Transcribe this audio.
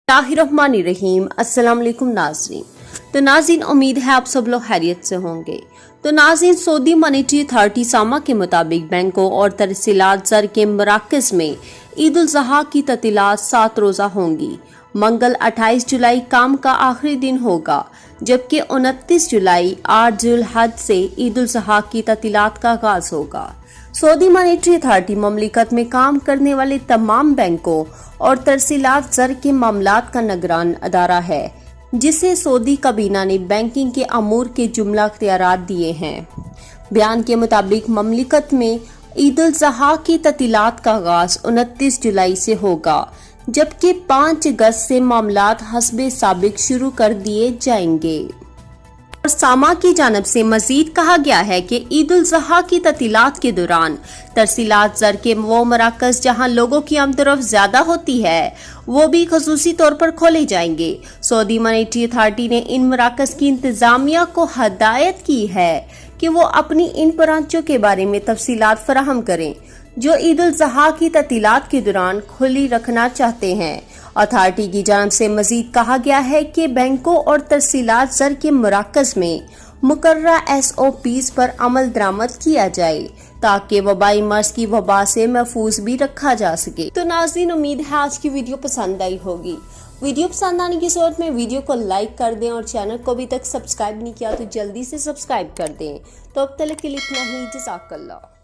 बिस्मिल्लाहिर्रहमानिर्रहीम। अस्सलाम वालेकुम नाज़रीन। तो नाज़रीन, उम्मीद है आप सब लोग खैरियत से होंगे। तो नाज़रीन, सऊदी मॉनेटरी अथॉरिटी सामा के मुताबिक बैंकों और तरसीलात ज़र के मराकज़ में ईद-उल-ज़ुहा की ततीलात 7 रोज़ा होंगी। मंगल 28 जुलाई काम का आखिरी दिन होगा, जबकि 29 जुलाई 8 ज़ुल-हज से ईद-उल-ज़ुहा की ततीलात का आगाज होगा। सऊदी मॉनेटरी अथॉरिटी ममलिकत में काम करने वाले तमाम बैंकों और तरसीलात ज़र के मामलात का निगरान अदारा है, जिसे सऊदी काबीना ने बैंकिंग के अमूर के जुमला इख्तियारात दिए हैं। बयान के मुताबिक ममलिकत में ईद-उल-ज़ुहा की ततीलात का आगाज 29 जुलाई से होगा, जबकि 5 अगस्त से मामलात हस्बे साबिक शुरू कर दिए जाएंगे। और सामा की जानब से मजीद कहा गया है कि ईद-उल-ज़ुहा की ततीलात के दौरान तरसीलात ज़र के वो मराकज़ जहां लोगों की आमदरफ्त ज्यादा होती है, वो भी खसूसी तौर पर खोले जाएंगे। सऊदी मॉनेटरी अथॉरिटी ने इन मराकज़ की इंतजामिया को हदायत की है कि वो अपनी इन ब्रांचों के बारे में तफसीलात फराहम करें, जो ईद-उल-ज़ुहा की ततीलात के दौरान खुली रखना चाहते हैं। अथॉरिटी की जानब से मजीद कहा गया है कि बैंकों और तरसीलात ज़र के मराकज़ में मुकर्ररा SOPs पर अमल दरामद किया जाए, ताकि वबाई मर्ज की वबा से महफूज भी रखा जा सके। तो नाज़रीन, उम्मीद है आज की वीडियो पसंद आई होगी। वीडियो पसंद आने की सूरत में वीडियो को लाइक कर दें और चैनल को अभी तक सब्सक्राइब नहीं किया तो जल्दी से सब्सक्राइब कर दें। तो अब तक के लिए इतना ही। जज़ाकल्लाह।